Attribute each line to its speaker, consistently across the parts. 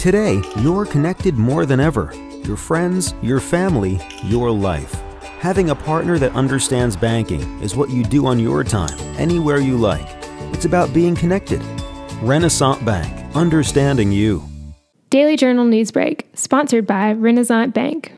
Speaker 1: Today, you're connected more than ever. Your friends, your family, your life. Having a partner that understands banking is what you do on your time, anywhere you like. It's about being connected. Renaissance Bank, understanding you.
Speaker 2: Daily Journal Newsbreak, sponsored by Renaissance Bank.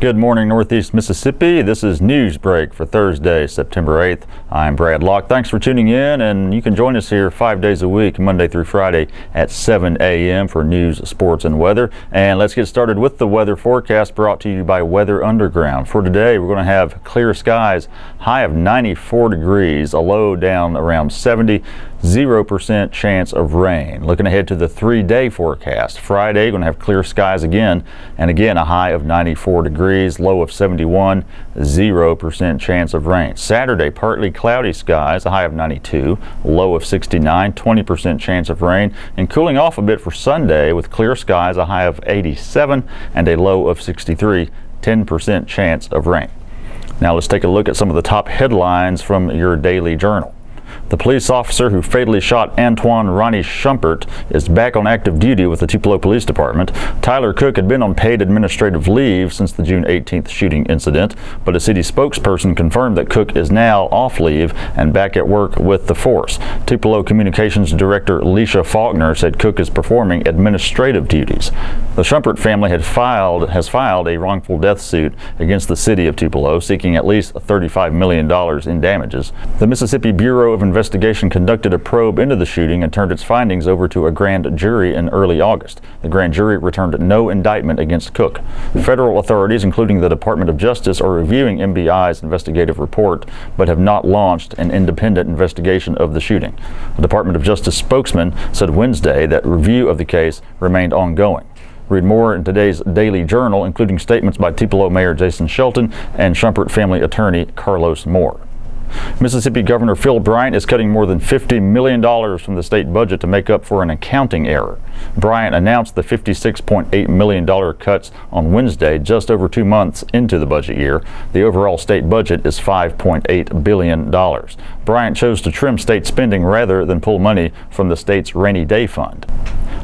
Speaker 3: Good morning, Northeast Mississippi. This is Newsbreak for Thursday, September 8th. I'm Brad Locke. Thanks for tuning in, and you can join us here 5 days a week, Monday through Friday at 7 a.m. for news, sports, and weather. And let's get started with the weather forecast brought to you by Weather Underground. For today, we're going to have clear skies, high of 94 degrees, a low down around 70. 0% chance of rain. Looking ahead to the 3-day forecast. Friday, going to have clear skies again, and again a high of 94 degrees, low of 71, 0% chance of rain. Saturday, partly cloudy skies, a high of 92, low of 69, 20% chance of rain, and cooling off a bit for Sunday with clear skies, a high of 87 and a low of 63, 10% chance of rain. Now let's take a look at some of the top headlines from your Daily Journal. The police officer who fatally shot Antoine Ronnie Schumpert is back on active duty with the Tupelo Police Department. Tyler Cook had been on paid administrative leave since the June 18th shooting incident, but a city spokesperson confirmed that Cook is now off leave and back at work with the force. Tupelo Communications Director Leisha Faulkner said Cook is performing administrative duties. The Schumpert family has filed a wrongful death suit against the city of Tupelo, seeking at least $35 million in damages. The Mississippi Bureau of Investigation conducted a probe into the shooting and turned its findings over to a grand jury in early August. The grand jury returned no indictment against Cook. Federal authorities, including the Department of Justice, are reviewing MBI's investigative report, but have not launched an independent investigation of the shooting. A Department of Justice spokesman said Wednesday that review of the case remained ongoing. Read more in today's Daily Journal, including statements by Tupelo Mayor Jason Shelton and Schumpert family attorney Carlos Moore. Mississippi Governor Phil Bryant is cutting more than $50 million from the state budget to make up for an accounting error. Bryant announced the $56.8 million cuts on Wednesday, just over 2 months into the budget year. The overall state budget is $5.8 billion. Bryant chose to trim state spending rather than pull money from the state's rainy day fund.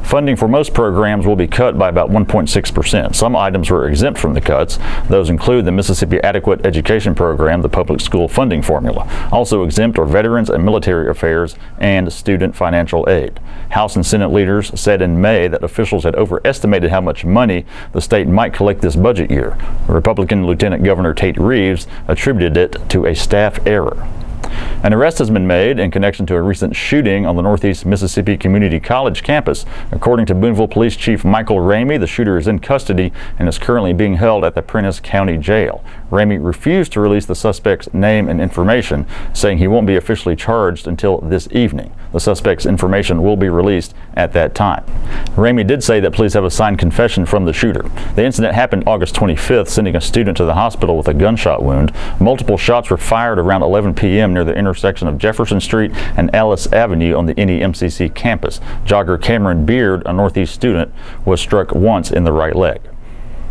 Speaker 3: Funding for most programs will be cut by about 1.6%. Some items were exempt from the cuts. Those include the Mississippi Adequate Education Program, the public school funding formula. Also exempt are Veterans and Military Affairs and student financial aid. House and Senate leaders said in May that officials had overestimated how much money the state might collect this budget year. Republican Lieutenant Governor Tate Reeves attributed it to a staff error. An arrest has been made in connection to a recent shooting on the Northeast Mississippi Community College campus. According to Booneville Police Chief Michael Ramey, the shooter is in custody and is currently being held at the Prentiss County Jail. Ramey refused to release the suspect's name and information, saying he won't be officially charged until this evening. The suspect's information will be released at that time. Ramey did say that police have a signed confession from the shooter. The incident happened August 25th, sending a student to the hospital with a gunshot wound. Multiple shots were fired around 11 p.m. near the intersection of Jefferson Street and Ellis Avenue on the NEMCC campus. Jogger Cameron Beard, a Northeast student, was struck once in the right leg.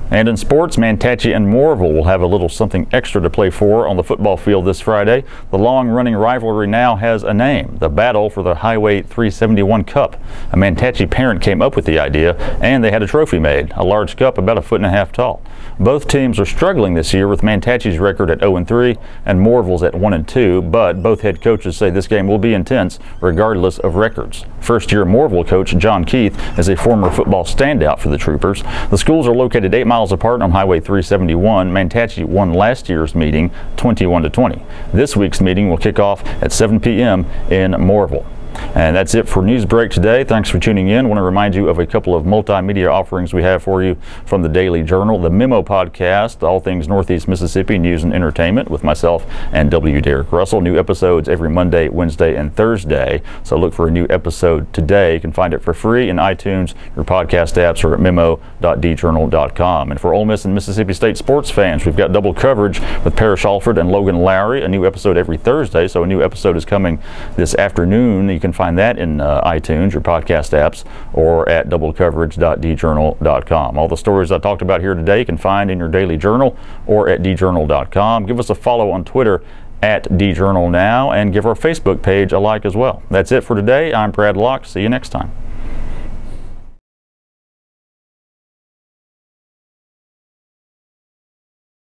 Speaker 3: And in sports, Manatee and Moorville will have a little something extra to play for on the football field this Friday. The long-running rivalry now has a name, the Battle for the Highway 371 Cup. A Manatee parent came up with the idea, and they had a trophy made, a large cup about 1.5 feet tall. Both teams are struggling this year, with Manatee's record at 0-3 and Moorville's at 1-2, but both head coaches say this game will be intense regardless of records. First-year Moorville coach John Keith is a former football standout for the Troopers. The schools are located 8 miles apart on Highway 371. Manatee won last year's meeting 21-20. This week's meeting will kick off at 7 p.m. in Moorville. And that's it for Newsbreak today. Thanks for tuning in. I want to remind you of a couple of multimedia offerings we have for you from the Daily Journal. The Memo Podcast, all things Northeast Mississippi news and entertainment with myself and W. Derek Russell. New episodes every Monday, Wednesday, and Thursday. So look for a new episode today. You can find it for free in iTunes, your podcast apps, or at memo.djournal.com. And for Ole Miss and Mississippi State sports fans, we've got double coverage with Parrish Alford and Logan Lowry. A new episode every Thursday, so a new episode is coming this afternoon. You can find that in iTunes, your podcast apps, or at doublecoverage.djournal.com. All the stories I talked about here today you can find in your Daily Journal or at djournal.com. Give us a follow on Twitter at djournalnow, and give our Facebook page a like as well. That's it for today. I'm Brad Locke. See you next time.